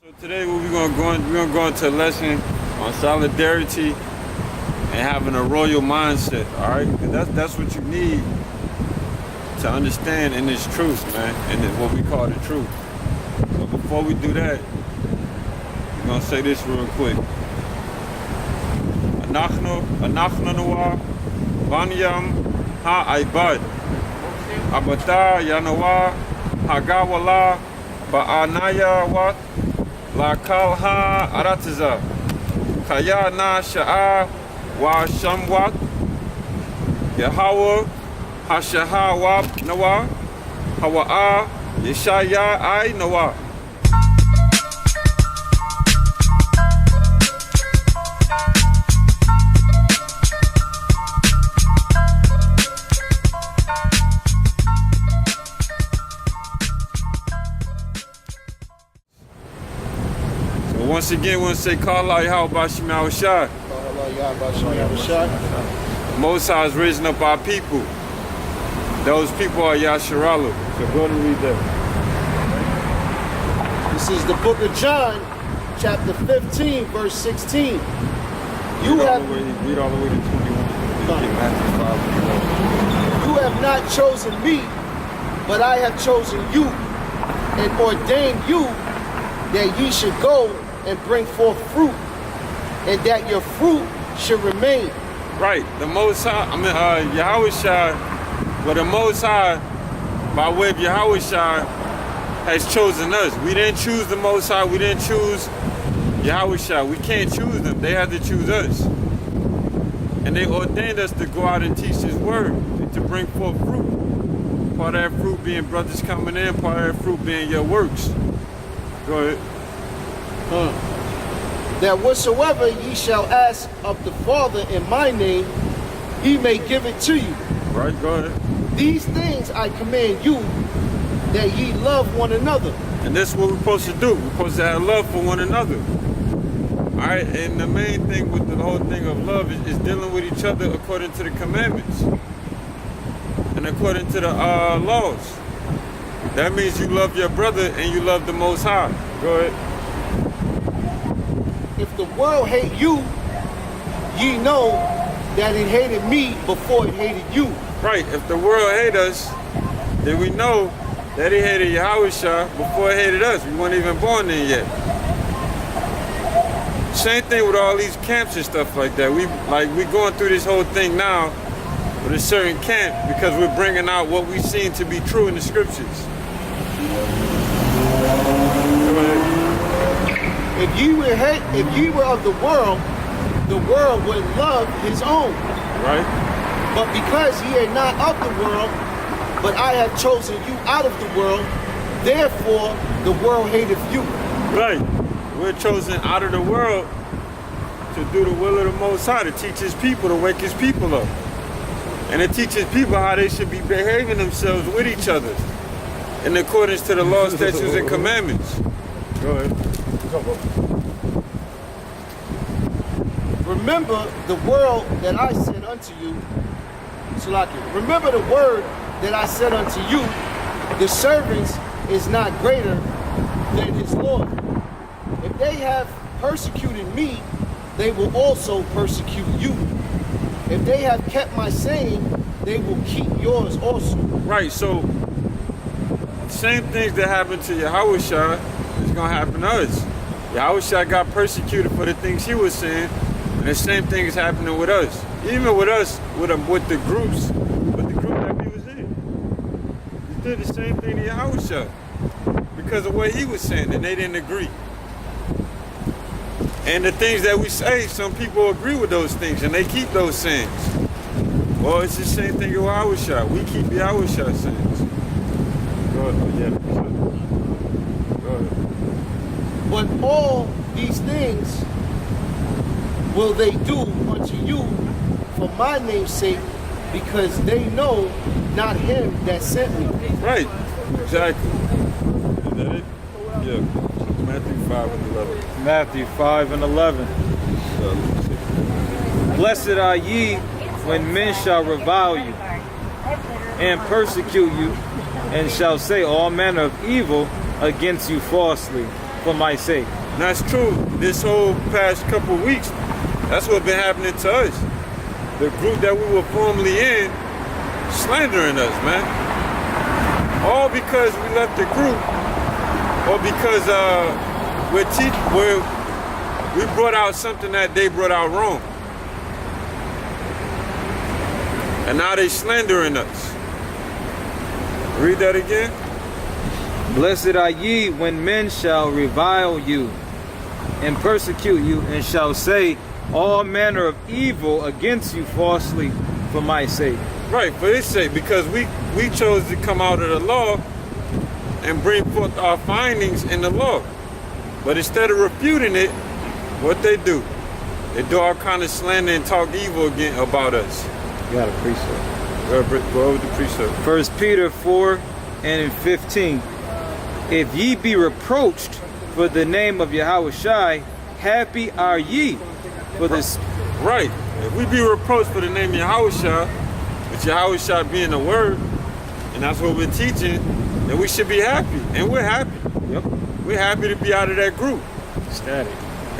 So today we're gonna go into a lesson on solidarity and having a royal mindset. All right, and that's what you need to understand in this truth, man, and what we call the truth. But before we do that, we're gonna say this real quick. Anachnu noah banyam ha'ibad abata yanawa hagawala ba'anaya wat la kalha aratiza kaya na sha'a wa shamwat Yahweh hashaha wa nawa hawa'a yeshaya I nawa. Once again, we want to say, Call out Yahweh Bashim Yahushua. The Most High has risen up our people. Those people are Yasharala. So go to read that. This is the book of John, chapter 15, verse 16. Read all the way to 21. Matthew 5. You have not chosen me, but I have chosen you and ordained you that ye should go and bring forth fruit, and that your fruit should remain. Right, the Most High, Yahushua, but the Most High, by way of Yahushua, has chosen us. We didn't choose the Most High, we didn't choose Yahushua. We can't choose them, they had to choose us. And they ordained us to go out and teach His word, to bring forth fruit. Part of that fruit being brothers coming in, part of that fruit being your works. Go ahead. That whatsoever ye shall ask of the Father in my name, He may give it to you. Right, go ahead. These things I command you, that ye love one another. And that's what we're supposed to do. We're supposed to have love for one another. All right, and the main thing with the whole thing of love is dealing with each other according to the commandments and according to the laws. That means you love your brother and you love the Most High. Go ahead. If the world hate you, ye know that it hated me before it hated you. Right, if the world hate us, then we know that it hated Yahushua before it hated us. We weren't even born then yet. Same thing with all these camps and stuff like that. We going through this whole thing now with a certain camp because we're bringing out what we seen to be true in the scriptures. If ye were of the world would love his own. Right. But because ye are not of the world, but I have chosen you out of the world, therefore the world hateth you. Right. We're chosen out of the world to do the will of the Most High, to teach His people, to wake His people up. And to teach His people how they should be behaving themselves with each other in accordance to the law, statutes, and commandments. Go ahead. Remember the word that I said unto you, Salaki. Remember the word that I said unto you, the servant is not greater than his Lord. If they have persecuted me, they will also persecute you. If they have kept my saying, they will keep yours also. Right, so same things that happened to Yahushua is going to happen to us. Yahushua got persecuted for the things he was saying, and the same thing is happening with us. Even with us, with the group that we was in. He did the same thing to Yahushua because of what he was saying, and they didn't agree. And the things that we say, some people agree with those things, and they keep those sayings. Well, it's the same thing with Yahushua. We keep Yahushua sayings. Go ahead. Go ahead. But all these things will they do unto you for my name's sake, because they know not him that sent me. Right, exactly. Is that it? Yeah. Matthew 5 and 11. Matthew 5 and 11. Blessed are ye when men shall revile you and persecute you, and shall say all manner of evil against you falsely for my sake. And that's true. This whole past couple weeks, that's what's been happening to us. The group that we were formerly in, slandering us, man. All because we left the group, or because we brought out something that they brought out wrong. And now they slandering us. Read that again. Blessed are ye when men shall revile you and persecute you, and shall say all manner of evil against you falsely for my sake. Right, for his sake, because we chose to come out of the law and bring forth our findings in the law. But instead of refuting it, what they do? They do all kind of slander and talk evil again about us. You got a precept. Go over the precept. 1 Peter 4 and in 15. If ye be reproached for the name of Yahushai, happy are ye for this. Right. If we be reproached for the name of Yahushua, with Yahushua being the word, and that's what we're teaching, then we should be happy. And we're happy. Yep. We're happy to be out of that group.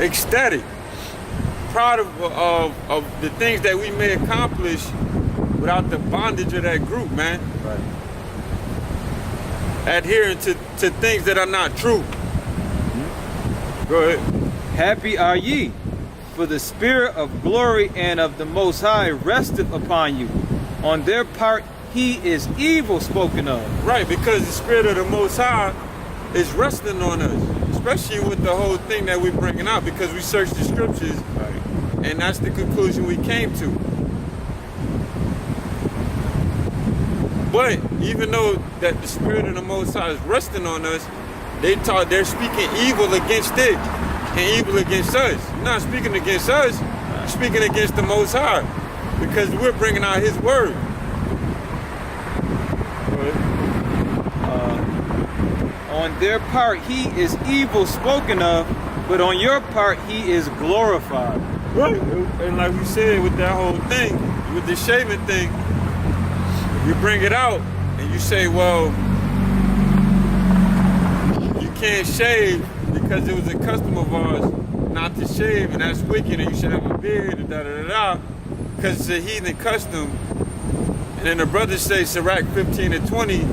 Ecstatic. Proud of the things that we may accomplish without the bondage of that group, man. Right. Adhering to things that are not true. Go ahead. Happy are ye, for the spirit of glory and of the Most High resteth upon you. On their part he is evil spoken of. Right, because the spirit of the Most High is resting on us, especially with the whole thing that we're bringing out, because we searched the scriptures, and that's the conclusion we came to. But even though that the spirit of the Most High is resting on us, they're speaking evil against it and evil against us. You're not speaking against us, you're speaking against the Most High, because we're bringing out His word. On their part he is evil spoken of, but on your part he is glorified. Right. And like we said with that whole thing, with the shaving thing, you bring it out and you say, well, you can't shave because it was a custom of ours not to shave, and that's wicked, and you should have a beard, and da-da-da-da, because it's a heathen custom. And then the brothers say, Sirach 15 and 20,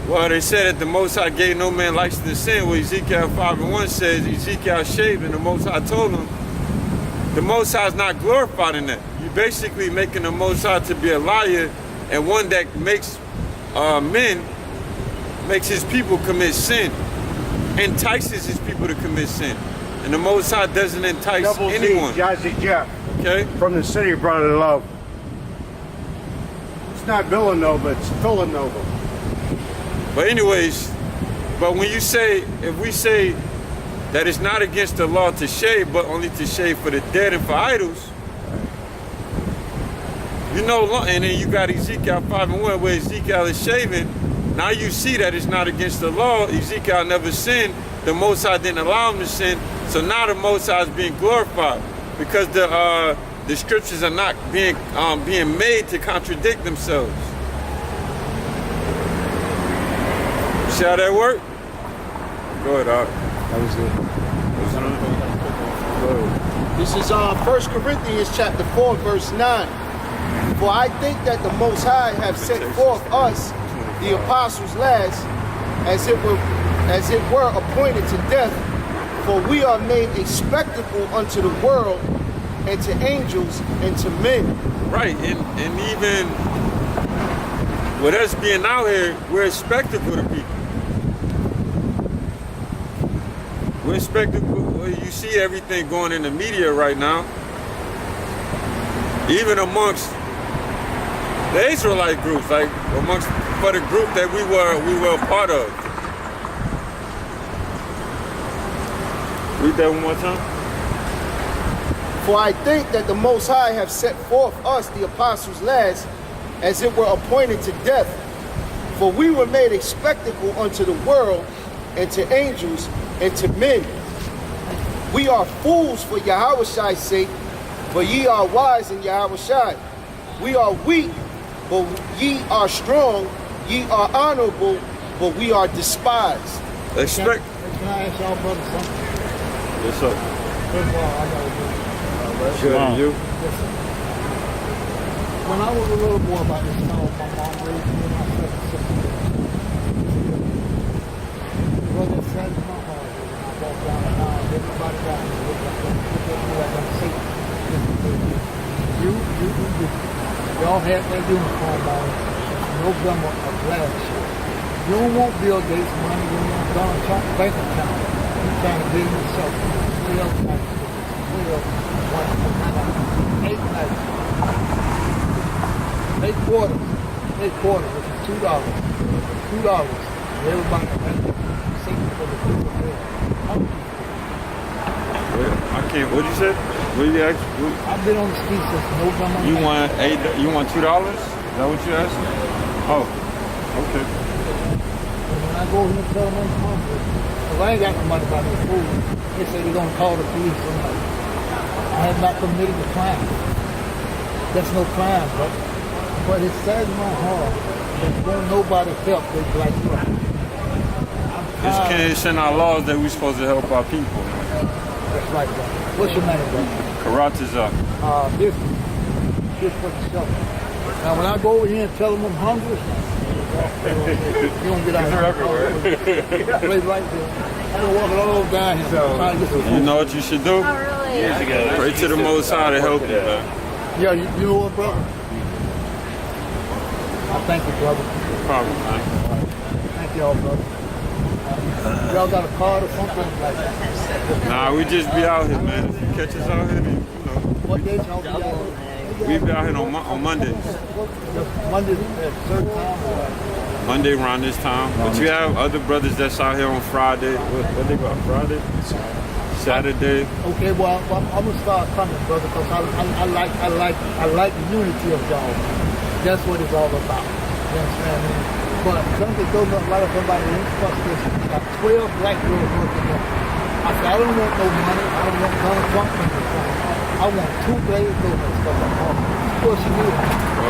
well, they said that the Most High gave no man license to sin. Well, Ezekiel 5 and 1 says Ezekiel shaved, and the Most High told him, the Most High is not glorified in that. You're basically making the Most High to be a liar, and one that makes his people commit sin, entices his people to commit sin. And the Most High doesn't entice Double anyone. Z, Jazzy Jeff, Okay? from the city of brotherly love. It's not Villanova, it's Villanova. But anyways, but when you say, if we say that it's not against the law to shave, but only to shave for the dead and for idols, you know, and then you got Ezekiel 5 and 1 where Ezekiel is shaving. Now you see that it's not against the law. Ezekiel never sinned. The Most High didn't allow him to sin. So now the Most High is being glorified because the scriptures are not being made to contradict themselves. See how that work? Go ahead, Doc. That was it. Go ahead. This is 1 Corinthians chapter 4, verse 9. For I think that the Most High have set forth us, the apostles last, as it were appointed to death, for we are made a spectacle unto the world, and to angels, and to men. Right, and even with us being out here, we're a spectacle to people. We're a spectacle. Well, you see everything going in the media right now. Even amongst the Israelite groups, like amongst for the group that we were a part of. Read that one more time. For I think that the Most High have set forth us, the apostles last, as it were appointed to death. For we were made a spectacle unto the world, and to angels, and to men. We are fools for Yahushai's sake, but ye are wise in Yahushai. We are weak, but ye are strong. Ye are honorable, but we are despised. Can I ask y'all brothers something? Yes, sir. First of all, I gotta do. Good to you. Listen. When I was a little boy about this time, my mom raised me and my seven sisters. Well, that saddened my heart when I walked down the aisle, everybody down there looked at me like I'm Satan. You. Y'all had that uniform on, no glimmer of glass shit. You don't want Bill Gates money, you don't want Donald Trump's bank account. You're trying to build yourself 12 nights. 8 nights. 8 quarters. 8 quarters, which is $2. $2. Everybody has Satan for the people there. I can't. What'd you say? What you ask? I've been on the street since November. You want $8? You want $2? Is that what you asked? Oh, okay. When I go here and tell them I'm hungry, because I ain't got no money to buy no food, they say they're going to call the police on me. I have not committed a crime. That's no crime, but it saddens my heart that don't nobody help they black people. It's in our laws that we're supposed to help our people. That's right, brother. What's your name, brother? Karataza. This for the shelter. Now, when I go over here and tell them I'm hungry, you don't get out They're everywhere. Place like this. I don't walk all down here. Trying to get some You food. know what you should do? Pray to the Most High to help you, man. Yeah, you know what, brother? I thank you, brother. No problem, man. Thank y'all, brother. Y'all got a card or something like that? Nah, we just be out here, man. If you catch us out here, then, you know. What day y'all be out here? We be out here on Mondays. Monday at certain time or what? Monday around this time. But you have other brothers that's out here on Friday. What they got? Friday? Saturday. Okay, well, I'm gonna start coming, brother, because I like the unity of y'all. That's what it's all about. You understand me? But something goes up right up somebody in this got 12 black girls working there. I said, I don't want no money. I don't want Donald Trump money. I want 2 blades over and stuff like that. Well, she did.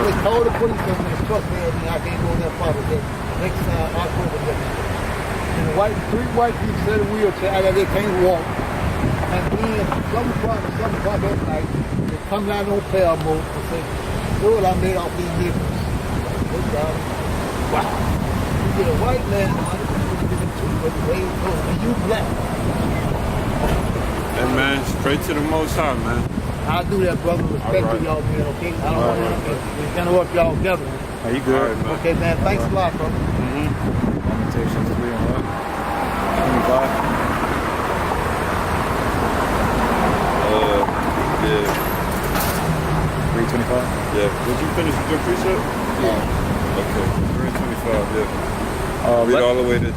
They called the police on me and trust me. I can't go that far today. Next time, October next year. And the 3 white people said in a wheelchair, they can't walk. And then 7 o'clock at night, they come down on Paramount and say, "Look what I made off these nipples." Good job. Wow. You get a white man money, you get a 2, but the way it goes, and you black. Hey, man, straight to the Most High, man. I'll do that, brother. Respect All right. to y'all, man, okay? I don't want to interrupt y'all together. Are you All good? right, man. Okay, man, thanks a lot, brother. Lamentations 3 and what? 25. Yeah. 325. Yeah. Did you finish with your precept? Yeah. Okay. 325, yeah. Read all the way to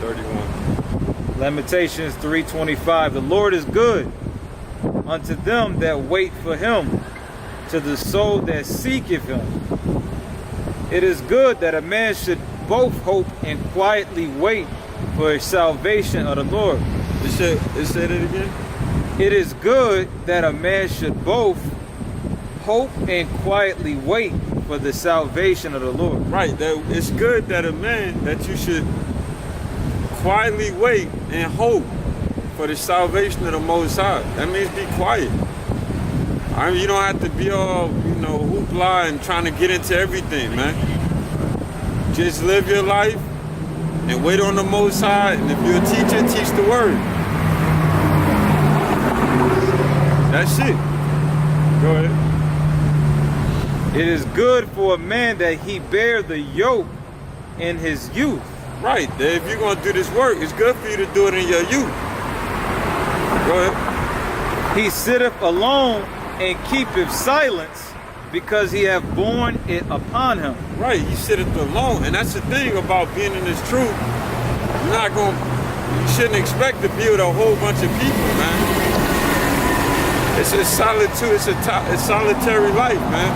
31. Lamentations 3:25. The Lord is good unto them that wait for him, to the soul that seeketh him. It is good that a man should both hope and quietly wait for the salvation of the Lord. It said it again? It is good that a man should both hope and quietly wait for the salvation of the Lord. Right. That it's good that a man, that you should quietly wait and hope for the salvation of the Most High. That means be quiet. I mean, you don't have to be all, hoopla and trying to get into everything, man. Just live your life and wait on the Most High. And if you're a teacher, teach the word. That's it. Go ahead. It is good for a man that he bear the yoke in his youth. Right. If you're going to do this work, it's good for you to do it in your youth. Go ahead. He sitteth alone and keepeth silence, because he hath borne it upon him. Right. You sitteth alone. And that's the thing about being in this truth. You shouldn't expect to be with a whole bunch of people, man. It's a solitude. It's a solitary life, man.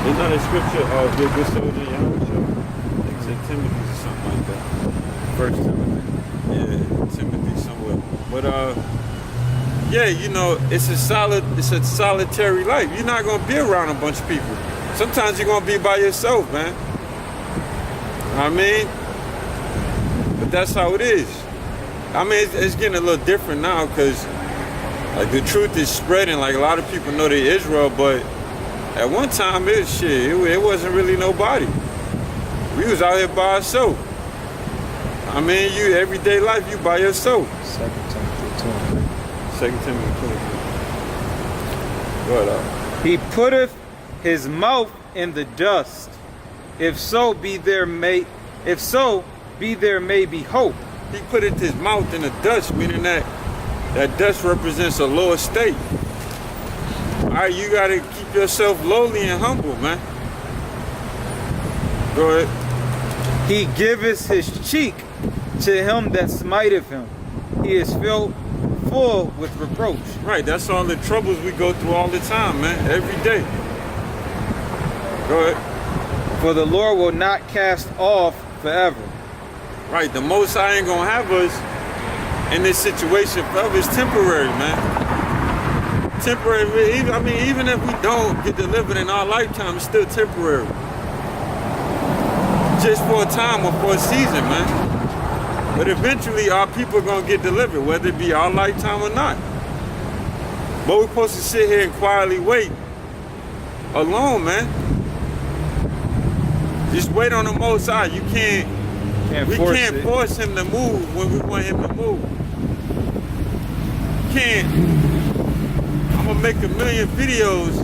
There's not a scripture, be a good soldier in Yahweh. I think it's in Timothy or something like that. First Timothy. Yeah, Timothy somewhere. But it's a solitary life. You're not gonna be around a bunch of people. Sometimes you're gonna be by yourself, man. You know what I mean? But that's how it is. I mean, it's getting a little different now because like the truth is spreading. Like a lot of people know they're Israel, but at one time it wasn't really nobody. We was out here by ourselves. I mean, you everyday life you by yourself. 2 Timothy 2. 2 Timothy 23. What up? He putteth his mouth in the dust. If so be there may be hope. He put it his mouth in the dust, meaning that dust represents a lower state. All right, you gotta keep yourself lowly and humble, man. Go ahead. He giveth his cheek to him that smiteth him. He is filled full with reproach. Right, that's all the troubles we go through all the time, man. Every day. Go ahead. For the Lord will not cast off forever. Right, the Most High ain't gonna have us in this situation forever. It's temporary, man. Temporary. Even if we don't get delivered in our lifetime, it's still temporary. Just for a time or for a season, man. But eventually our people are gonna get delivered, whether it be our lifetime or not. But we're supposed to sit here and quietly wait alone, man. Just wait on the Most High. We can't force him to move when we want him to move. I'm gonna make a million videos,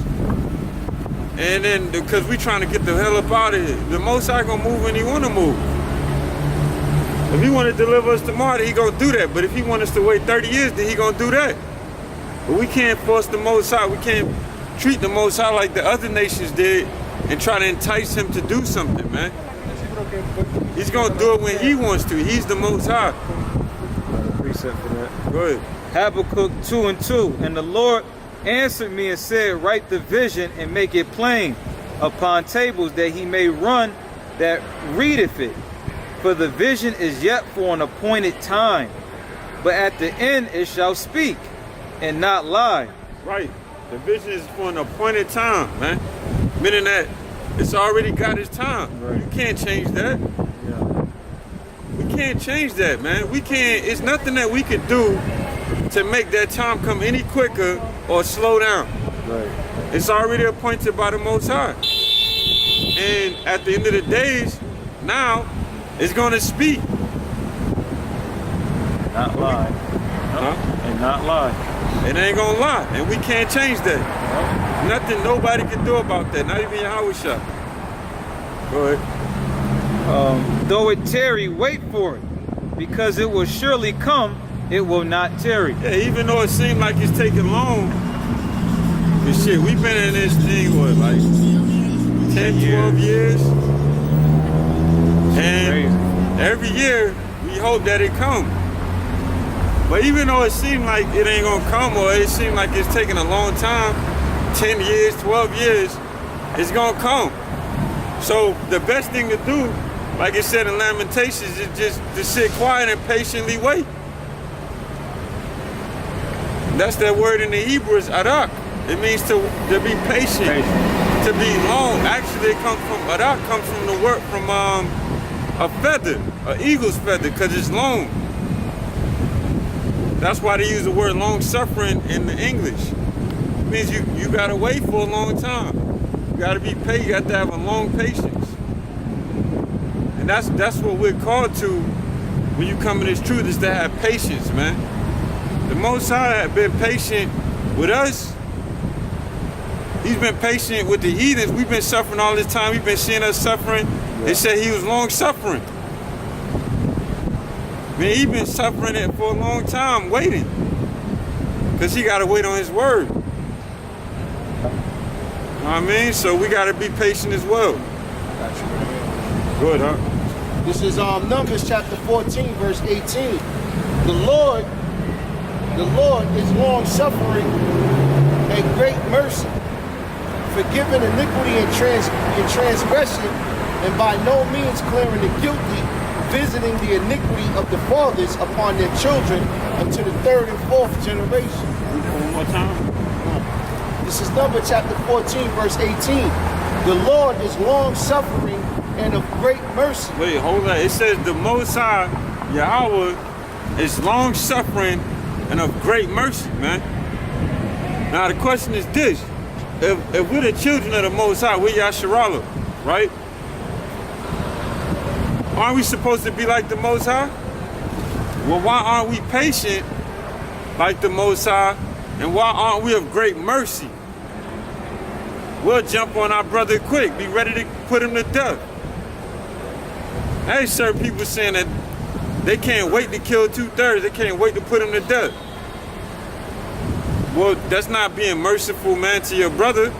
and then because we trying to get the hell up out of here, the Most High gonna move when he wanna move. If he wanna deliver us tomorrow, he gonna do that. But if he want us to wait 30 years, then he gonna do that. But we can't force the Most High. We can't treat the Most High like the other nations did and try to entice him to do something, man. He's gonna do it when he wants to. He's the Most High. Precept for that. Go ahead. Habakkuk 2:2. And the Lord answered me and said, write the vision and make it plain upon tables, that he may run that readeth it. For the vision is yet for an appointed time, but at the end it shall speak and not lie. Right. The vision is for an appointed time, man. Meaning that it's already got its time. Right. You can't change that. Yeah. We can't change that, man. We can't. It's nothing that we could do to make that time come any quicker or slow down. Right. It's already appointed by the Most High. And at the end of the days, now it's going to speak. Not lie. Huh? And not lie. It ain't going to lie. And we can't change that. Nothing nobody can do about that. Not even Yahushua. Go ahead. Though it tarry, wait for it, because it will surely come, it will not tarry. Yeah, even though it seemed like it's taking long, but shit, we've been in this thing, what, like 10, 12 years? And every year, we hope that it comes. But even though it seemed like it ain't gonna come, or it seemed like it's taking a long time, 10 years, 12 years, it's gonna come. So the best thing to do, like it said in Lamentations, is just to sit quiet and patiently wait. That's that word in the Hebrew is arak. It means to be patient, to be long. Actually, it comes from arak, comes from the word from a feather, an eagle's feather, because it's long. That's why they use the word long suffering in the English. It means you gotta wait for a long time. You gotta be patient. You got to have a long patience. And that's what we're called to when you come to this truth, is to have patience, man. The Most High have been patient with us. He's been patient with the heathens. We've been suffering all this time. We've been seeing us suffering. They said he was long suffering. Man, he's been suffering it for a long time, waiting. Because he got to wait on his word. You know what I mean? So we got to be patient as well. Good, huh? This is Numbers chapter 14, verse 18. The Lord is long suffering and great mercy, forgiving iniquity and transgression, and by no means clearing the guilty, visiting the iniquity of the fathers upon their children unto the third and fourth generation. One more time. This is Numbers chapter 14, verse 18. The Lord is long suffering and of great mercy. Wait, hold on. It says the Most High, Yahweh, is long suffering and of great mercy, man. Now the question is this: if we're the children of the Most High, we're Yasharala, right? Aren't we supposed to be like the Most High? Well, why aren't we patient like the Most High? And why aren't we of great mercy? We'll jump on our brother quick, be ready to put him to death. Hey, certain people saying that they can't wait to kill 2/3, they can't wait to put him to death. Well, that's not being merciful, man, to your brother.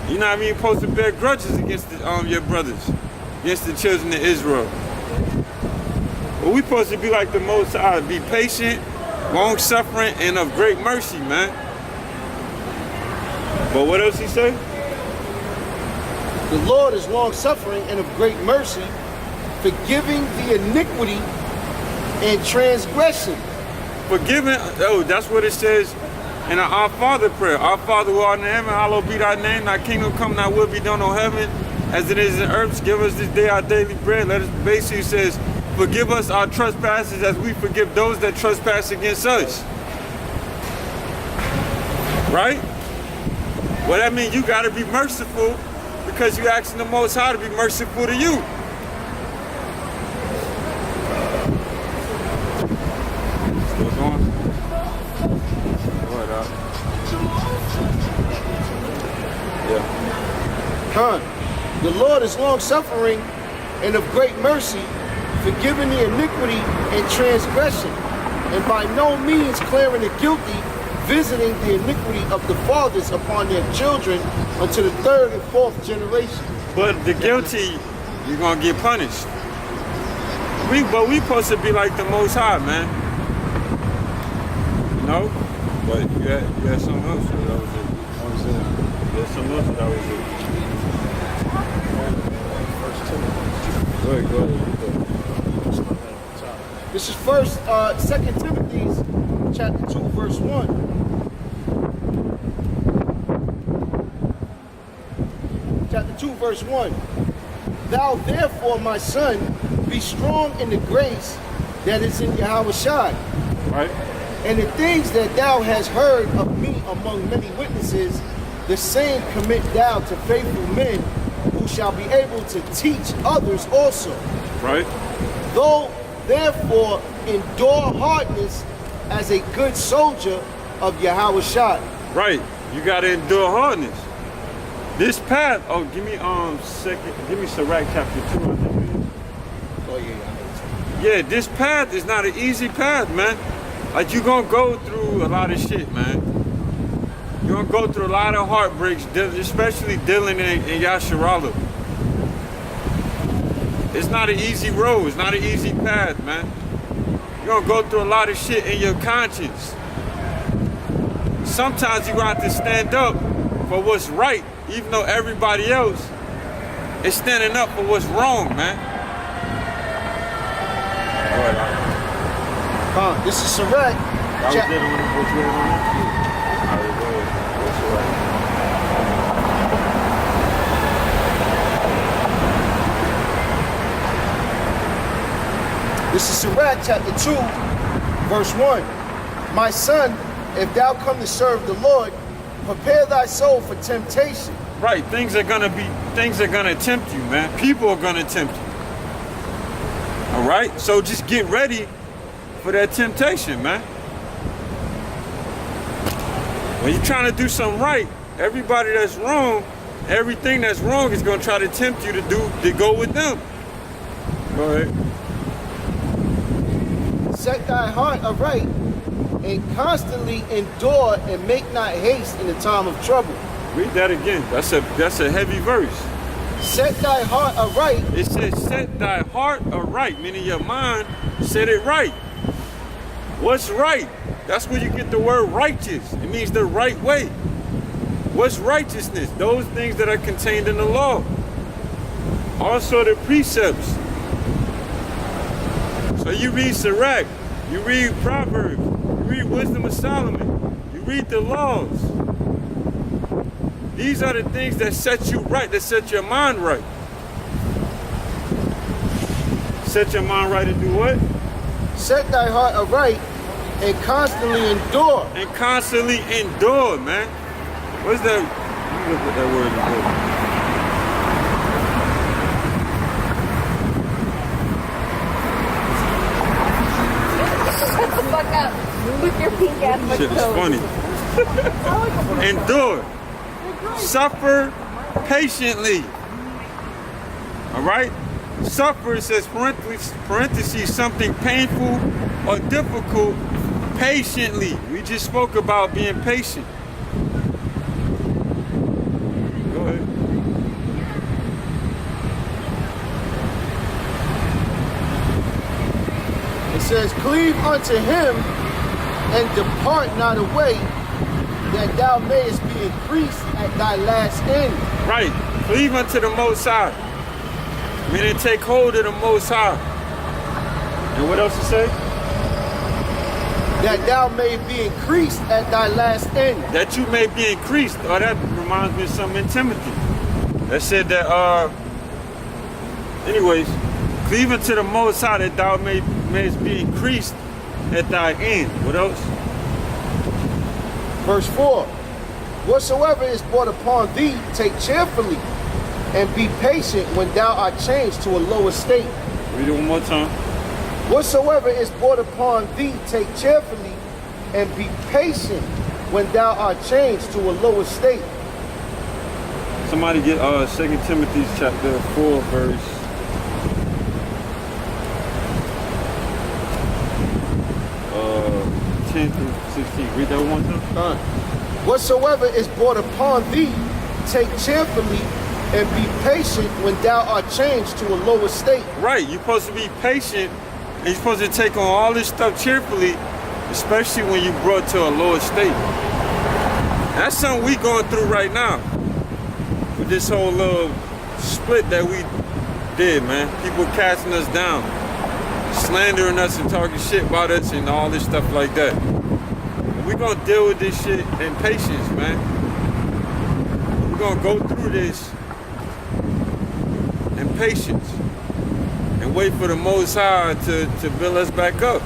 You're not even supposed to bear grudges against your brothers, against the children of Israel. Well, we're supposed to be like the Most High, be patient, long-suffering, and of great mercy, man. But what else he say? The Lord is long-suffering and of great mercy, forgiving the iniquity and transgression. Forgiving, oh, that's what it says in our Father prayer. Our Father who art in heaven, hallowed be thy name. Thy kingdom come, thy will be done on heaven as it is in earth. Give us this day our daily bread. Let us, basically says, forgive us our trespasses as we forgive those that trespass against us. Right? Well, that means you got to be merciful because you're asking the Most High to be merciful to you. Still going? What up? Yeah. The Lord is long-suffering and of great mercy, forgiving the iniquity and transgression, and by no means clearing the guilty, visiting the iniquity of the fathers upon their children unto the 3rd and 4th generation. But the guilty, you're gonna get punished. But we supposed to be like the Most High, man. No? But you had something else, or that was it? That was it. You had something else, or that was it? Go ahead. This is 2 Timothy chapter 2, verse 1. Chapter 2, verse 1. Thou therefore, my son, be strong in the grace that is in Yahweh Shai. Right? And the things that thou hast heard of me among many witnesses, the same commit thou to faithful men who shall be able to teach others also. Right? Though therefore endure hardness as a good soldier of Yahweh Shai. Right. You gotta endure hardness. This path, oh, give me Sirach chapter 2, I think it is. Oh yeah. Yeah, this path is not an easy path, man. Like, you're gonna go through a lot of shit, man. You're gonna go through a lot of heartbreaks, especially dealing in Yasharala. It's not an easy road, it's not an easy path, man. You're gonna go through a lot of shit in your conscience. Sometimes you have to stand up for what's right, even though everybody else is standing up for what's wrong, man. This is Sirach. This is Sirach chapter 2, verse 1. My son, if thou come to serve the Lord, prepare thy soul for temptation. Right, things are gonna tempt you, man. People are gonna tempt you. All right, so just get ready for that temptation, man. When you're trying to do something right, everybody that's wrong, everything that's wrong is gonna try to tempt you to go with them. Go ahead. Set thy heart aright, and constantly endure, and make not haste in the time of trouble. Read that again. That's a heavy verse. Set thy heart aright. It says set thy heart aright, meaning your mind set it right. What's right? That's where you get the word righteous. It means the right way. What's righteousness? Those things that are contained in the law. Also the precepts. So you read Sirach, you read Proverbs, you read Wisdom of Solomon, you read the laws. These are the things that set you right, that set your mind right. Set your mind right to do what? Set thy heart aright and constantly endure. And constantly endure, man. What's that? Let me look at that word endure. Shut the fuck up with your pink ass Shit is toes. funny. Endure. Suffer patiently. All right? Suffer, it says parentheses, something painful or difficult patiently. We just spoke about being patient. Go ahead. It says, cleave unto him and depart not away, that thou mayest be increased at thy last end. Right. Cleave unto the Most High. Meaning take hold of the Most High. And what else to say? That thou may be increased at thy last end. That you may be increased. Oh, that reminds me of something in Timothy. That said that, anyways, cleave unto the Most High that thou mayest be increased at thy end. What else? Verse 4. Whatsoever is brought upon thee, take cheerfully, and be patient when thou art changed to a lower state. Read it one more time. Whatsoever is brought upon thee, take cheerfully, and be patient when thou art changed to a lower state. Somebody get 2 Timothy chapter 4 verse 10 through 16. Read that one more time. Whatsoever is brought upon thee, take cheerfully, and be patient when thou art changed to a lower state. Right, you're supposed to be patient and you're supposed to take on all this stuff cheerfully, especially when you're brought to a lower state. That's something we going through right now with this whole little split that we did, man. People casting us down, slandering us and talking shit about us and all this stuff like that. We're gonna deal with this shit in patience, man. We're gonna go through this in patience and wait for the Most High to build us back up.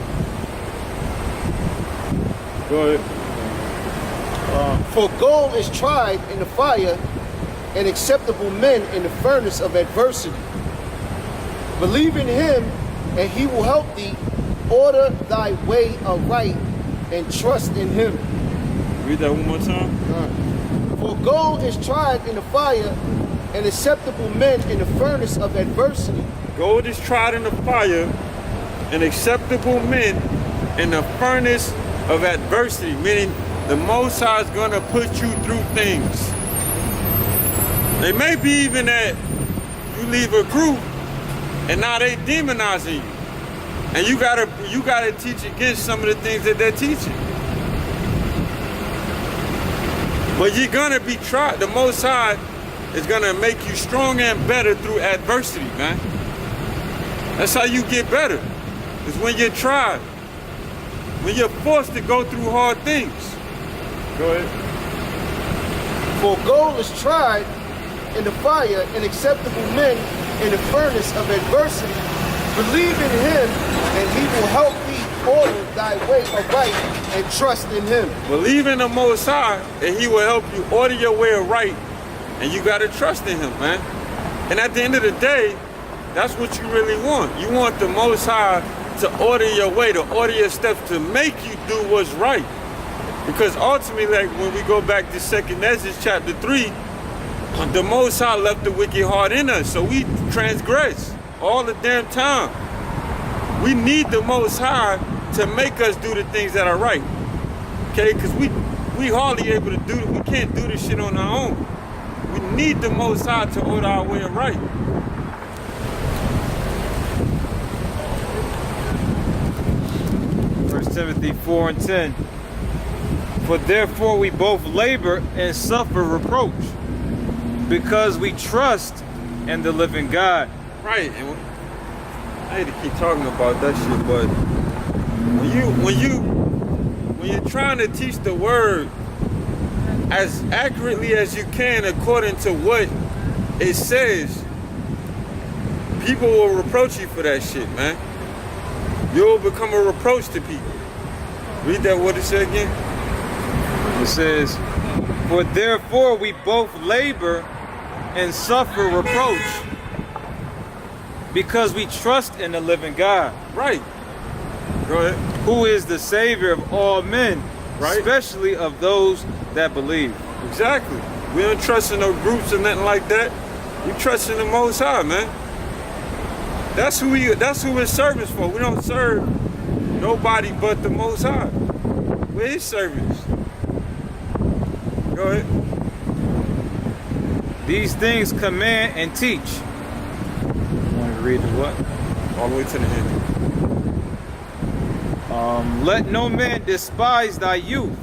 Go ahead. For gold is tried in the fire, and acceptable men in the furnace of adversity. Believe in him, and he will help thee. Order thy way aright, and trust in him. Read that one more time. For gold is tried in the fire, and acceptable men in the furnace of adversity. Gold is tried in the fire, and acceptable men in the furnace of adversity, meaning the Most High is gonna put you through things. They may be even that you leave a group and now they demonizing you. And you gotta teach against some of the things that they're teaching. But you're gonna be tried. The Most High is gonna make you stronger and better through adversity, man. That's how you get better. It's when you're tried. When you're forced to go through hard things. Go ahead. For gold is tried in the fire, and acceptable men in the furnace of adversity. Believe in him, and he will help thee. Order thy way aright, and trust in him. Believe in the Most High, and he will help you order your way right, and you gotta trust in him, man. And at the end of the day, that's what you really want. You want the Most High to order your way, to order your steps, to make you do what's right. Because ultimately, like when we go back to 2nd Ezra chapter 3, the Most High left the wicked heart in us, so we transgress all the damn time. We need the Most High to make us do the things that are right, okay? Because we hardly able to do it. We can't do this shit on our own. We need the Most High to order our way right. First Timothy 4 and 10. For therefore we both labor and suffer reproach, because we trust in the living God. Right, and I hate to keep talking about that shit, but when you're trying to teach the word as accurately as you can according to what it says, people will reproach you for that shit, man. you'll become a reproach to people. Read that, what it said again? It says, for therefore we both labor and suffer reproach, because we trust in the living God, Right. Go ahead. who is the Savior of all men, Right. especially of those that believe. Exactly. We don't trust in no groups or nothing like that. We trust in the Most High, man. That's who we're servants for. We don't serve nobody but the Most High. We're his servants. Go ahead. These things command and teach. Want to read the what? All the way to the end. Let no man despise thy youth,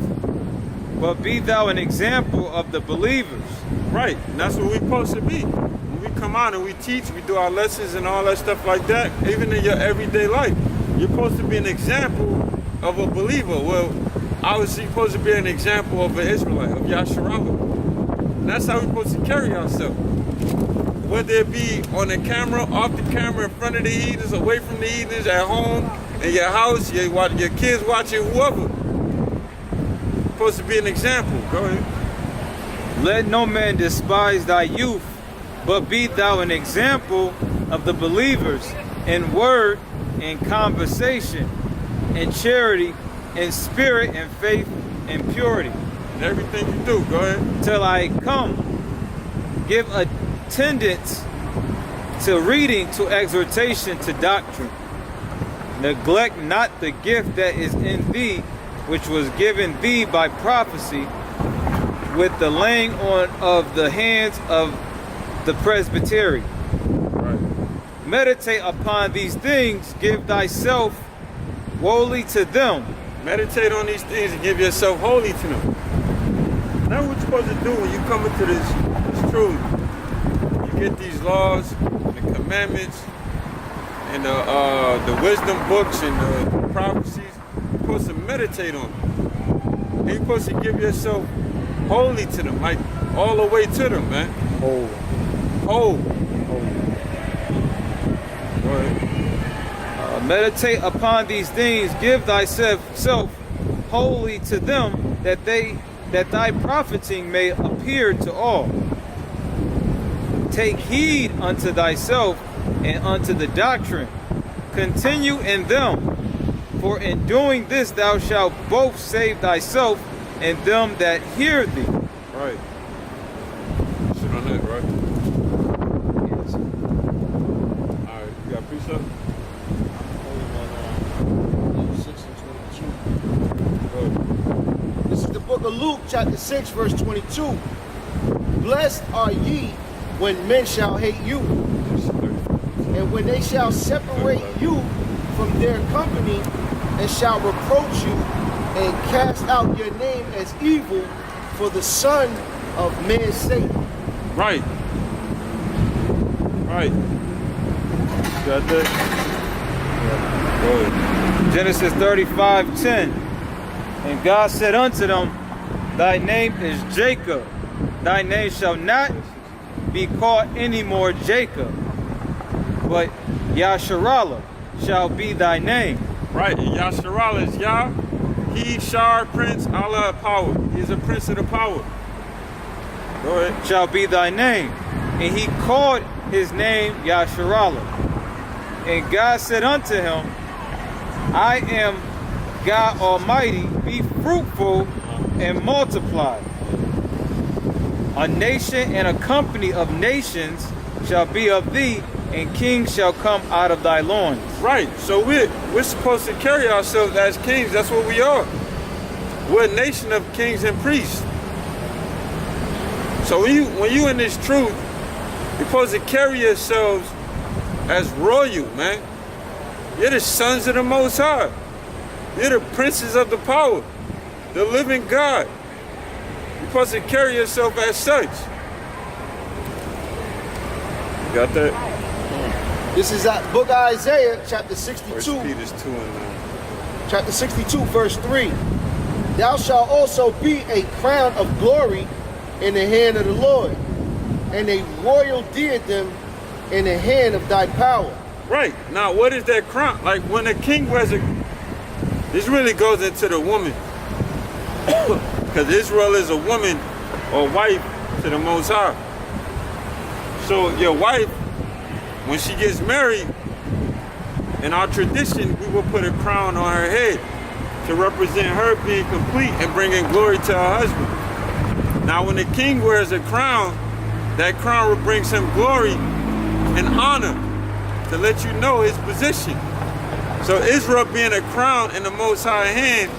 but be thou an example of the believers. Right. And that's what we're supposed to be. When we come out and we teach, we do our lessons and all that stuff like that, even in your everyday life. You're supposed to be an example of a believer. Well, obviously you're supposed to be an example of an Israelite, of Yasharahla. And that's how we're supposed to carry ourselves. Whether it be on the camera, off the camera, in front of the heathens, away from the heathens, at home, in your house, your kids watching, whoever. You're supposed to be an example. Go ahead. Let no man despise thy youth, but be thou an example of the believers in word, in conversation, in charity, in spirit, in faith, in purity. And everything you do, go ahead. Till I come, give attendance to reading, to exhortation, to doctrine. Neglect not the gift that is in thee, which was given thee by prophecy, with the laying on of the hands of the presbytery. Right. Meditate upon these things, give thyself wholly to them. Meditate on these things and give yourself wholly to them. That's what you're supposed to do when you come into this truth. You get these laws, the commandments, and the wisdom books and the prophecies. You're supposed to meditate on them. And you're supposed to give yourself wholly to them, like all the way to them, man. Whole. Go ahead. Meditate upon these things, give thyself wholly to them, that thy profiting may appear to all. Take heed unto thyself and unto the doctrine. Continue in them, for in doing this thou shalt both save thyself and them that hear thee. Right. Shit on that, right? Yes. Alright, you got precept? 6 and 22. Go ahead. This is the book of Luke, chapter 6, verse 22. Blessed are ye when men shall hate you, and when they shall separate you from their company, and shall reproach you, and cast out your name as evil for the Son of Man's sake. Right. Right. Got that? Go ahead. Genesis 35:10. And God said unto them, thy name is Jacob. Thy name shall not be called any more Jacob, but Yasharahla shall be thy name. Right. And Yasharahla is Yah. He, Shar, Prince, Allah, power. He's a prince of the power. Go ahead. Shall be thy name. And he called his name Yasharahla. And God said unto him, I am God Almighty, be fruitful and multiply. A nation and a company of nations shall be of thee, and kings shall come out of thy loins. Right. So we're supposed to carry ourselves as kings. That's what we are. We're a nation of kings and priests. So when you in this truth, you're supposed to carry yourselves as royal, man. You're the sons of the Most High. You're the princes of the power, the living God. You're supposed to carry yourself as such. You got that? This is that book of Isaiah, chapter 62. First Peter's 2 and 9. Chapter 62, verse 3. Thou shalt also be a crown of glory in the hand of the Lord, and a royal diadem in the hand of thy power. Right. Now, what is that crown? Like, when a king wears a... This really goes into the woman. Because Israel is a woman or wife to the Most High. So your wife, when she gets married, in our tradition, we will put a crown on her head to represent her being complete and bringing glory to her husband. Now, when the king wears a crown, that crown will bring him glory and honor to let you know his position. So Israel being a crown in the Most High hand,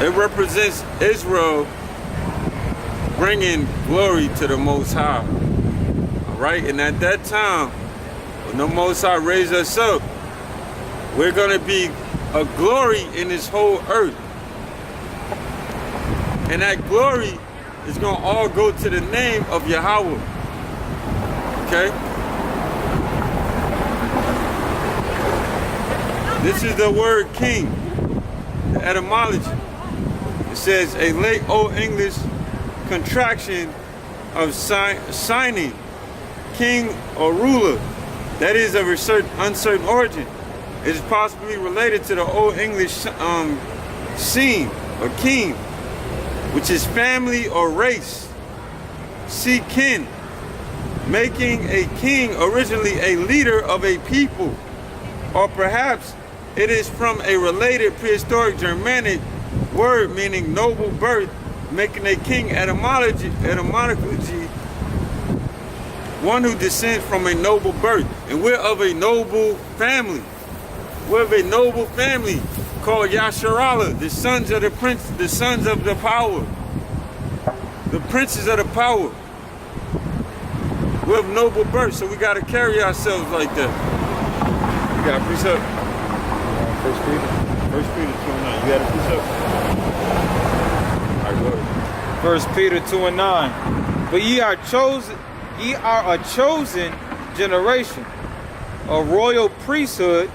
it represents Israel bringing glory to the Most High. All right, and at that time, when the Most High raised us up, we're going to be a glory in this whole earth. And that glory is going to all go to the name of Yahweh. Okay? This is the word king, the etymology. It says a late Old English contraction of signing, king or ruler, that is of uncertain origin. It is possibly related to the Old English scene or king, which is family or race. See kin, making a king originally a leader of a people, or perhaps it is from a related prehistoric Germanic word meaning noble birth, making a king etymologically one who descends from a noble birth. And we're of a noble family. We're of a noble family called Yasharallah, the sons of the prince, the sons of the power, the princes of the power. We're of noble birth, so we got to carry ourselves like that. You got a precept? First Peter 2:9. You got a precept? All right, go ahead. 1 Peter 2:9. But ye are a chosen generation, a royal priesthood,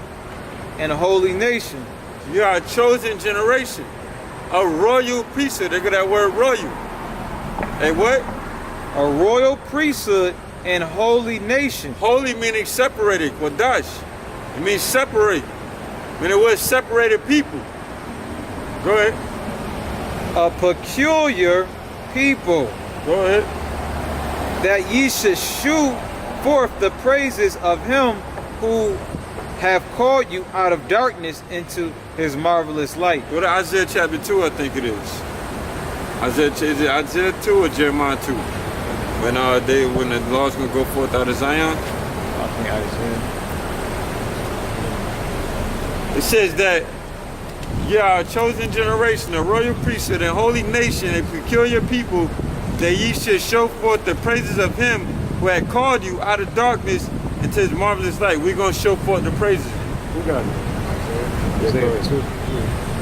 and a holy nation. You are a chosen generation, a royal priesthood. Look at that word royal. A what? A royal priesthood and holy nation. Holy meaning separated. Kodash. It means separate. Meaning we're separated people. Go ahead. A peculiar people, Go ahead. that ye should shew forth the praises of him who have called you out of darkness into his marvelous light. Go to Isaiah chapter 2, I think it is. Is it Isaiah 2 or Jeremiah 2? When the Lord's gonna go forth out of Zion. I think Isaiah. It says that you are a chosen generation, a royal priesthood, and holy nation, a peculiar people, that ye should show forth the praises of him who had called you out of darkness into his marvelous light. We're going to show forth the praises. Who got it? Isaiah 2.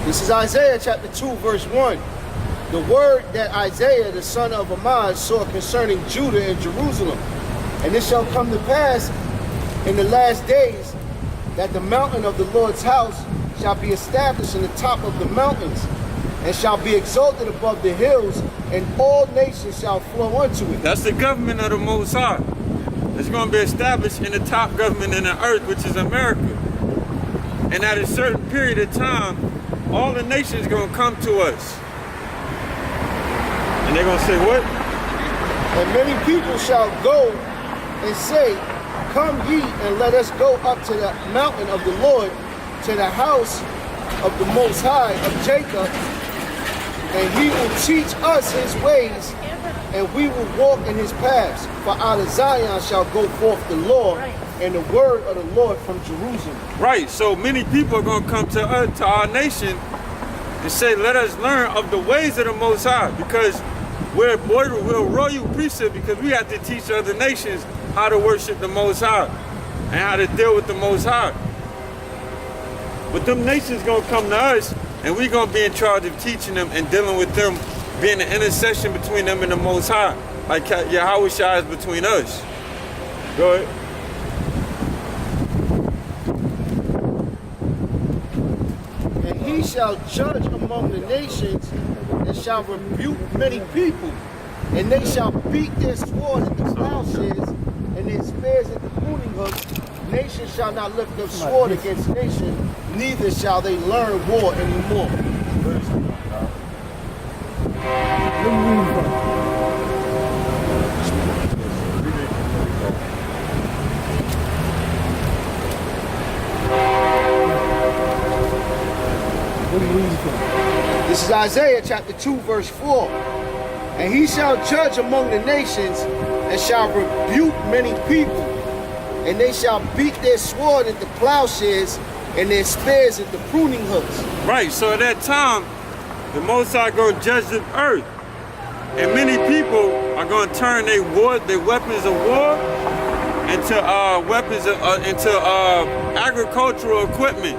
This is Isaiah chapter 2, verse 1. The word that Isaiah, the son of Amoz, saw concerning Judah and Jerusalem. And it shall come to pass in the last days that the mountain of the Lord's house shall be established in the top of the mountains, and shall be exalted above the hills, and all nations shall flow unto it. That's the government of the Most High. It's going to be established in the top government in the earth, which is America. And at a certain period of time, all the nations are going to come to us. And they're going to say, what? And many people shall go and say, come ye, and let us go up to the mountain of the Lord, to the house of the Most High of Jacob, and he will teach us his ways, and we will walk in his paths. For out of Zion shall go forth the law, and the word of the Lord from Jerusalem. Right, so many people are going to come to us, to our nation, and say, let us learn of the ways of the Most High, because we're a royal priesthood, because we have to teach other nations how to worship the Most High and how to deal with the Most High. But them nations going to come to us, and we're going to be in charge of teaching them and dealing with them, being the intercession between them and the Most High, like Yahweh Shai is between us. Go ahead. And he shall judge among the nations, and shall rebuke many people, and they shall beat their sword into plowshares, and their spears at the pruning hooks. Nation shall not lift up sword against nation, neither shall they learn war anymore. What are you reading from? What are you reading from? This is Isaiah chapter 2, verse 4. And he shall judge among the nations, and shall rebuke many people. And they shall beat their sword at the plowshares, and their spears at the pruning hooks. Right, so at that time, the Most High going to judge the earth. And many people are going to turn their weapons of war into agricultural equipment.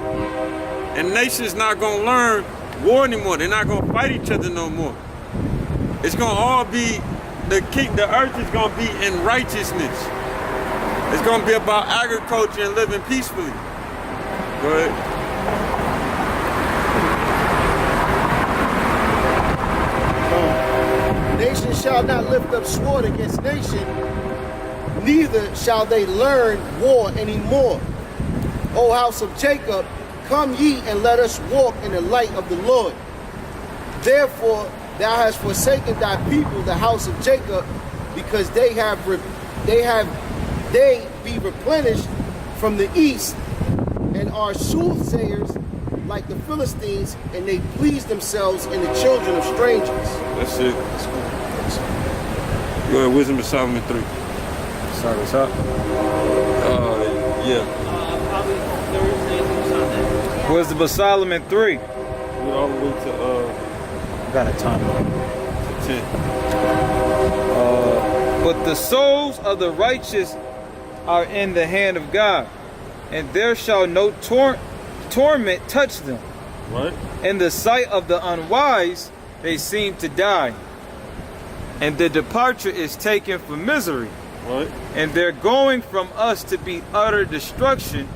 And nations not going to learn war anymore. They're not going to fight each other no more. It's going to all be, the earth is going to be in righteousness. It's going to be about agriculture and living peacefully. Go ahead. Nation shall not lift up sword against nation, neither shall they learn war anymore. O house of Jacob, come ye and let us walk in the light of the Lord. Therefore thou hast forsaken thy people, the house of Jacob, because they be replenished from the east, and are soothsayers like the Philistines, and they please themselves in the children of strangers. That's it. Go ahead, Wisdom of Solomon 3. Sorry, what's up? Yeah. Probably Thursday or Sunday. Wisdom of Solomon 3. We're all the way to Got a time. 10. But the souls of the righteous are in the hand of God, and there shall no torment touch them. Right? In the sight of the unwise, they seem to die, and their departure is taken for misery. Right? And they're going from us to be utter destruction,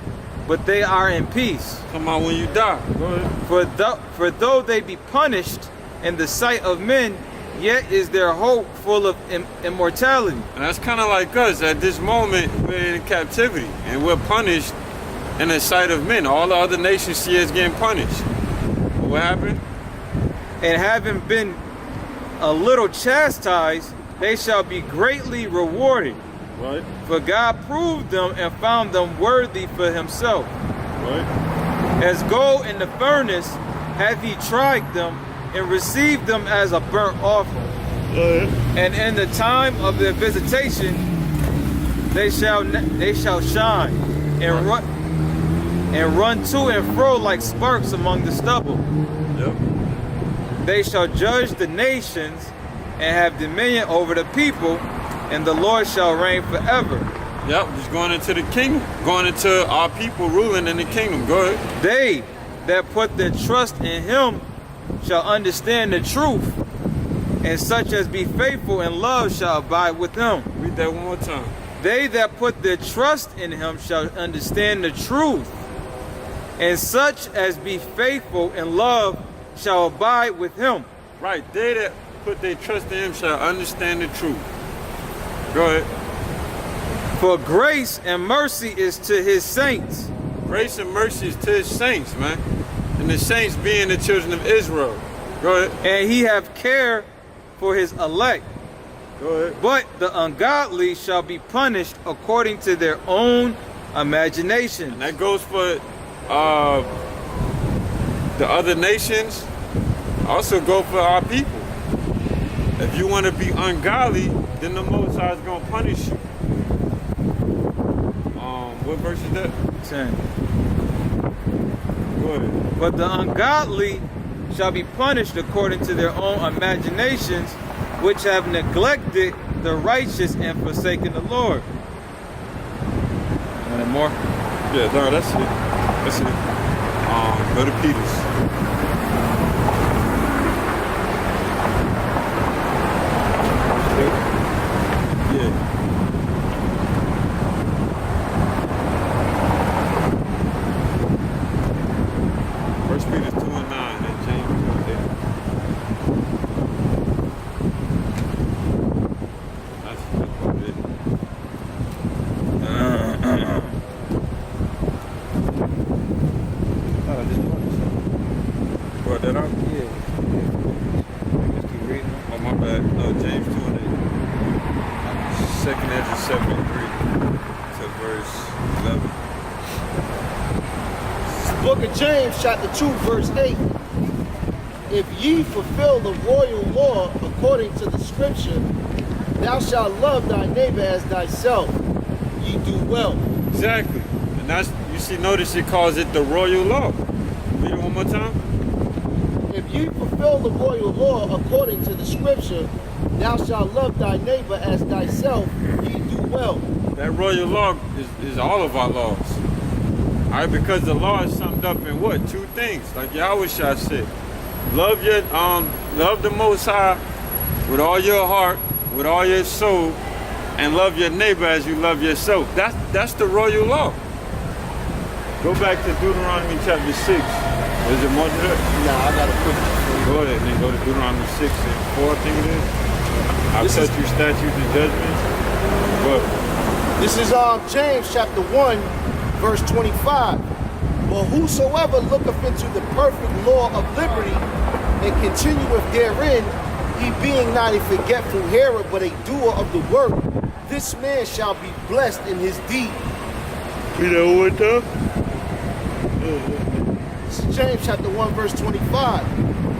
but they are in peace. Come on when you die. Go ahead. For though they be punished in the sight of men, yet is their hope full of immortality. And that's kind of like us. At this moment, we're in captivity, and we're punished in the sight of men. All the other nations see us getting punished. But what happened? And having been a little chastised, they shall be greatly rewarded. Right? For God proved them and found them worthy for himself. Right? As gold in the furnace hath he tried them, and received them as a burnt offering. And in the time of their visitation, they shall shine and run to and fro like sparks among the stubble. Yep. They shall judge the nations and have dominion over the people, and the Lord shall reign forever. Yep, just going into the kingdom. Going into our people ruling in the kingdom. Go ahead. They that put their trust in him shall understand the truth, and such as be faithful in love shall abide with him. Read that one more time. They that put their trust in him shall understand the truth, and such as be faithful in love shall abide with him. Right, they that put their trust in him shall understand the truth. Go ahead. For grace and mercy is to his saints. Grace and mercy is to his saints, man. And the saints being the children of Israel. Go ahead. And he have care for his elect. Go ahead. But the ungodly shall be punished according to their own imagination. And that goes for the other nations. Also go for our people. If you want to be ungodly, then the Most High is going to punish you. What verse is that? 10. Go ahead. But the ungodly shall be punished according to their own imaginations, which have neglected the righteous and forsaken the Lord. Want any more? Yeah, no, that's it. That's it. Go to Peters. Yeah. First Peter 2:9, and James 2:8. That's it. book of James, chapter 2, verse 8. If ye fulfill the royal law according to the scripture, thou shalt love thy neighbor as thyself. Ye do well. Exactly. And that's, you see, notice it calls it the royal law. Read it one more time. If ye fulfill the royal law according to the scripture, thou shalt love thy neighbor as thyself. Ye do well. That royal law is all of our laws. All right, because the law is summed up in what? Two things, like Yahweh Shah said. Love the Most High with all your heart, with all your soul, and love your neighbor as you love yourself. That's the royal law. Go back to Deuteronomy chapter 6. Is it more to that? Nah, I got a quick. Go ahead, then go to Deuteronomy 6 and 4, I think it is. I'll set you statutes and judgments. But This is James chapter 1, verse 25. But whosoever looketh into the perfect law of liberty and continueth therein, he being not a forgetful hearer, but a doer of the work, this man shall be blessed in his deed. you know what though? This is James chapter 1, verse 25.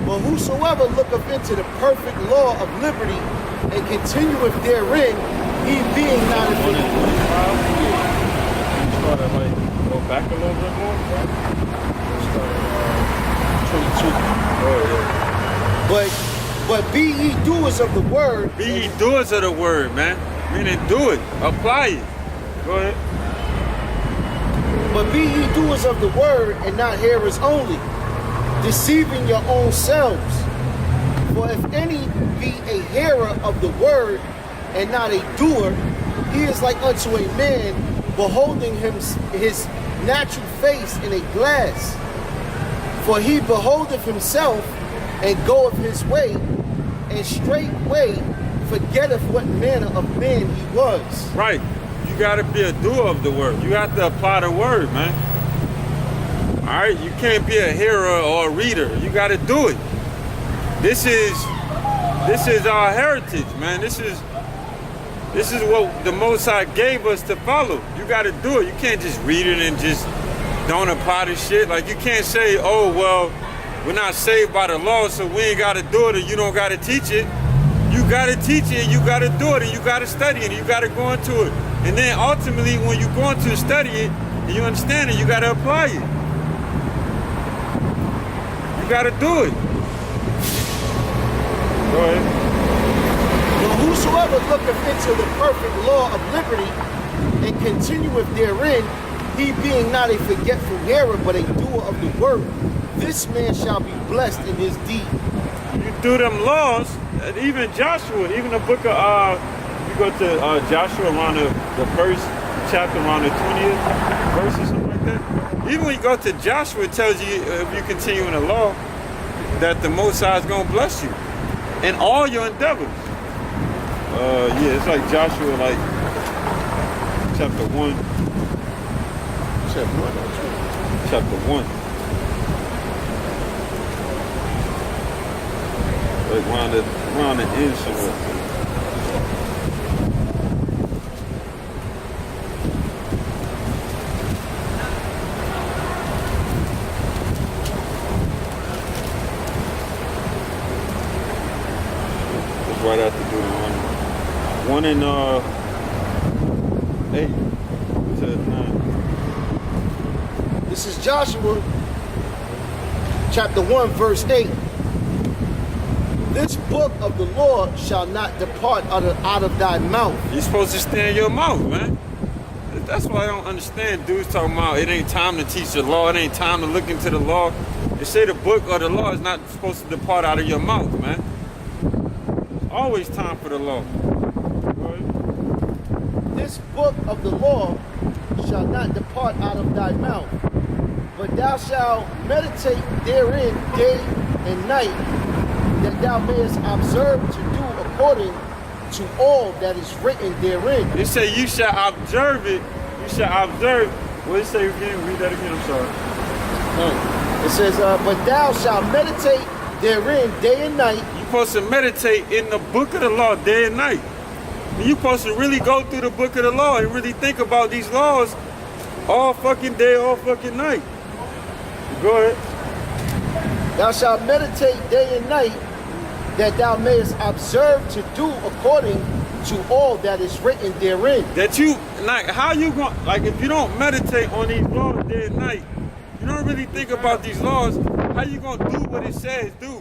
But whosoever looketh into the perfect law of liberty and continueth therein, he being not a forgetful Start at like, go back a little bit more. 22. Oh But be ye doers of the word. yeah. Be ye doers of the word, man. Meaning do it. Apply it. Go ahead. But be ye doers of the word, and not hearers only, deceiving your own selves. For if any be a hearer of the word, and not a doer, he is like unto a man beholding his natural face in a glass. For he beholdeth himself, and goeth his way, and straightway forgetteth what manner of man he was. Right. You gotta be a doer of the word. You have to apply the word, man. Alright? You can't be a hearer or a reader. You gotta do it. This is our heritage, man. This is what the Most High gave us to follow. You gotta do it. You can't just read it and just don't apply the shit. Like you can't say, oh well, we're not saved by the law, so we ain't gotta do it, or you don't gotta teach it. You gotta teach it, and you gotta do it, and you gotta study it, and you gotta go into it. And then ultimately, when you go into study it, and you understand it, you gotta apply it. You gotta do it. Go ahead. But whosoever looketh into the perfect law of liberty, and continueth therein, he being not a forgetful hearer, but a doer of the word, this man shall be blessed in his deed. You do them laws, and even Joshua, even the book of, you go to Joshua around the first chapter, around the 20th verse or something like that. Even when you go to Joshua, it tells you if you continue in the law, that the Most High is going to bless you in all your endeavors. Yeah, it's like Joshua, like chapter 1. Chapter 1. Like around the end somewhere. It's right after Deuteronomy. 1 and 8 to 9. This is Joshua chapter 1, verse 8. This book of the law shall not depart out of thy mouth. You're supposed to stay in your mouth, man. That's why I don't understand dudes talking about it ain't time to teach the law, it ain't time to look into the law. They say the book of the law is not supposed to depart out of your mouth, man. Always time for the law. This book of the law shall not depart out of thy mouth, but thou shalt meditate therein day and night, that thou mayest observe to do according to all that is written therein. It say you shall observe it. You shall observe. What did it say again? Read that again, I'm sorry. It says, but thou shalt meditate therein day and night. You're supposed to meditate in the book of the law day and night. And you're supposed to really go through the book of the law and really think about these laws all fucking day, all fucking night. Go ahead. Thou shalt meditate day and night, that thou mayest observe to do according to all that is written therein. That you, like, how you going, like, if you don't meditate on these laws day and night, you don't really think about these laws, how you going to do what it says do?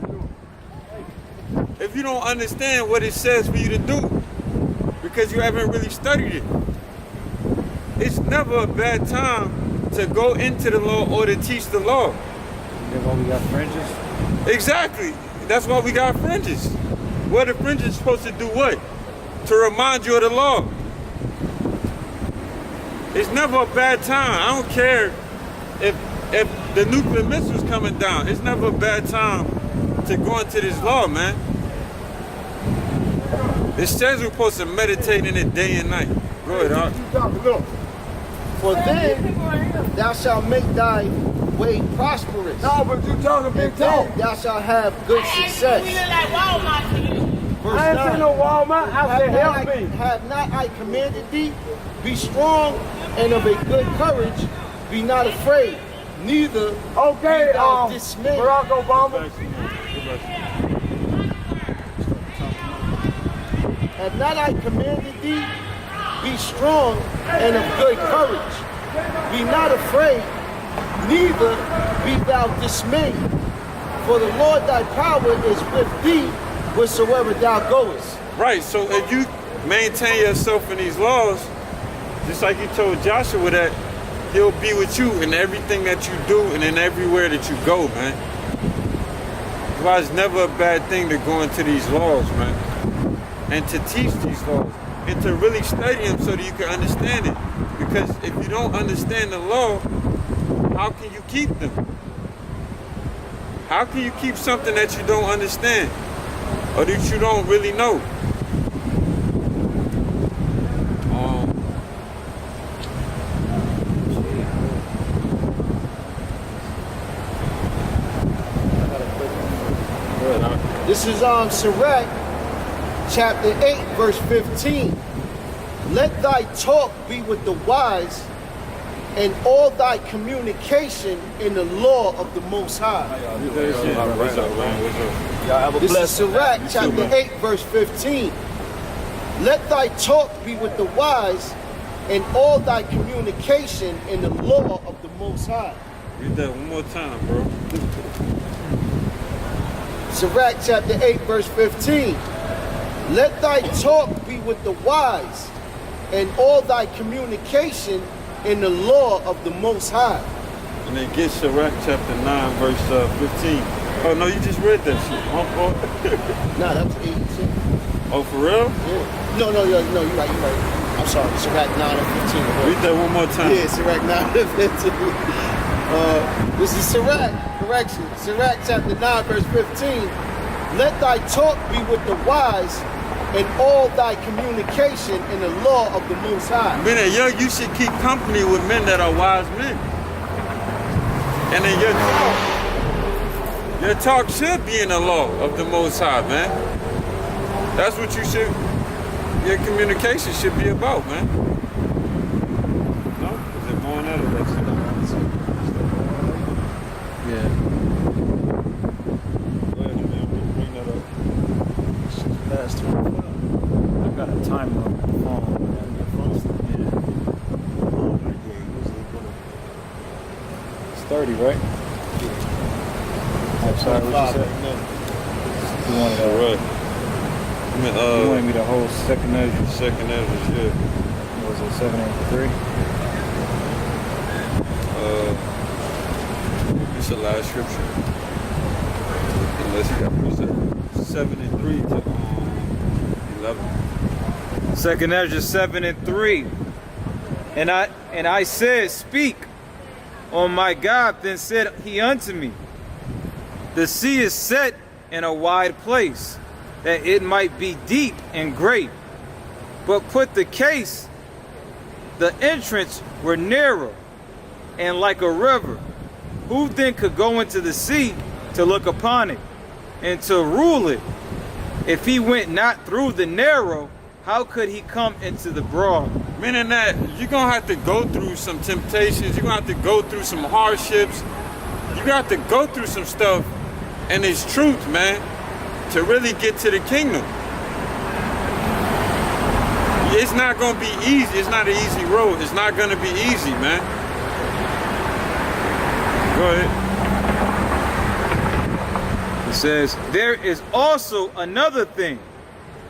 If you don't understand what it says for you to do, because you haven't really studied it. It's never a bad time to go into the law or to teach the law. That's why we got fringes. Exactly. That's why we got fringes. What the fringes supposed to do what? To remind you of the law. It's never a bad time. I don't care if the nuclear missile's coming down. It's never a bad time to go into this law, man. It says we're supposed to meditate in it day and night. Go ahead, Art. Look. For then thou shalt make thy way prosperous. No, but you talking big And talk. then thou shalt have good success. Verse I ain't 9. seen no Walmart. I said, help me. Have not I commanded thee? Be strong and of a good courage. Be not afraid, neither Okay, be thou dismayed. Barack Obama. Have not I commanded thee? Be strong and of good courage. Be not afraid, neither be thou dismayed. For the Lord thy power is with thee wheresoever thou goest. Right, so if you maintain yourself in these laws, just like he told Joshua that he'll be with you in everything that you do and in everywhere that you go, man. That's why it's never a bad thing to go into these laws, man. And to teach these laws. And to really study them so that you can understand it. Because if you don't understand the law, how can you keep them? How can you keep something that you don't understand? Or that you don't really know? This is Sirach, chapter 8, verse 15. Let thy talk be with the wise, and all thy communication in the law of the Most High. This is Sirach, chapter 8, verse 15. Let thy talk be with the wise, and all thy communication in the law of the Most High. Read that one more time, bro. Sirach chapter 8, verse 15. Let thy talk be with the wise, and all thy communication in the law of the Most High. And then get Sirach chapter 9, verse 15. Oh, no, you just read that shit. Nah, that was 18. Oh, for real? Yeah. No, you're right. I'm sorry, Sirach 9 and 15. Read that one more time. Yeah, Sirach 9 and 15. This is Sirach, correction. Sirach chapter 9, verse 15. Let thy talk be with the wise, and all thy communication in the law of the Most High. Men that young, you should keep company with men that are wise men. And then your talk should be in the law of the Most High, man. That's what you should, your communication should be about, man. No? Is it more than that or less? Yeah. Go ahead, man. Bring that up. Pastor. I got a timer on my phone. Yeah. It's 30, right? I'm sorry, what you said? You wanted, Right. I mean, you wanted me to hold second Ezra. second Ezra, yeah. What was it 7 and 3? It's the last scripture. Unless you got precept. 7 and 3 to 11. Second Ezra 7 and 3. And I said, Speak, O my God. Then said he unto me, The sea is set in a wide place, that it might be deep and great. But put the case, the entrance were narrow, and like a river. Who then could go into the sea to look upon it, and to rule it? If he went not through the narrow, how could he come into the broad? Meaning that you're going to have to go through some temptations. You're going to have to go through some hardships. You got to go through some stuff, and it's truth, man, to really get to the kingdom. It's not going to be easy. It's not an easy road. It's not going to be easy, man. Go ahead. It says, there is also another thing.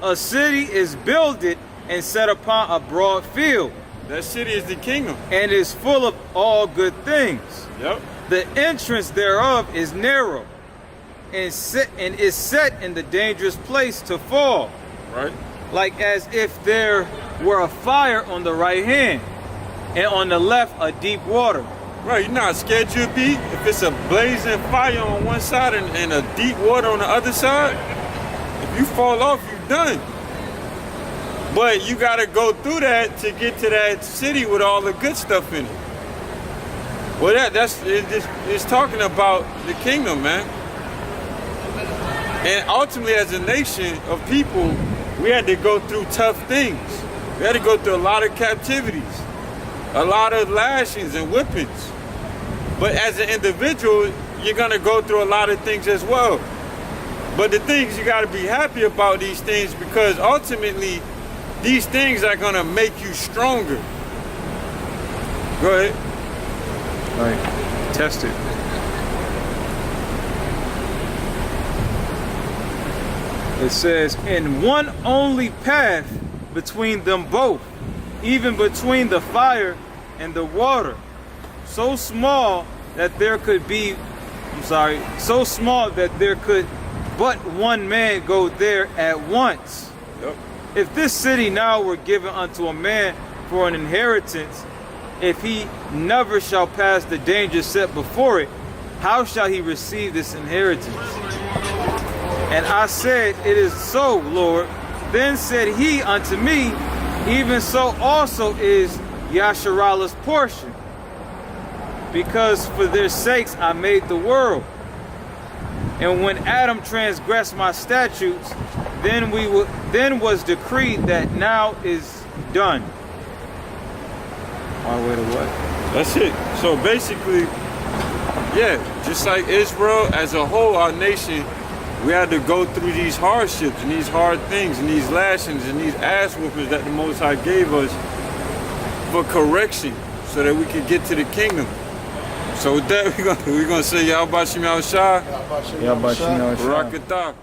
A city is builded and set upon a broad field, That city is the kingdom. and is full of all good things. Yep. The entrance thereof is narrow, and is set in the dangerous place to fall, Right. like as if there were a fire on the right hand, and on the left a deep water. Right. You're not scared you'll be if it's a blazing fire on one side and a deep water on the other side. If you fall off, you're done. But you got to go through that to get to that city with all the good stuff in it. Well, it's talking about the kingdom, man. And ultimately, as a nation of people, we had to go through tough things. We had to go through a lot of captivities, a lot of lashings and whippings. But as an individual, you're going to go through a lot of things as well. But the things you got to be happy about these things, because ultimately, these things are going to make you stronger. Go ahead. Right. Test it. It says, in one only path between them both, even between the fire and the water, so small that there could but one man go there at once. Yep. If this city now were given unto a man for an inheritance, if he never shall pass the danger set before it, how shall he receive this inheritance? And I said, it is so, Lord. Then said he unto me, even so also is Yasharalah's portion, because for their sakes I made the world. And when Adam transgressed my statutes, then was decreed that now is done. My way to what? That's it. So basically, yeah, just like Israel as a whole, our nation, we had to go through these hardships and these hard things and these lashings and these ass whoopings that the Most High gave us for correction so that we could get to the kingdom. So with that, we're gonna say Yahweh Shem Yahushua, Yeah, but you know, Barakatah.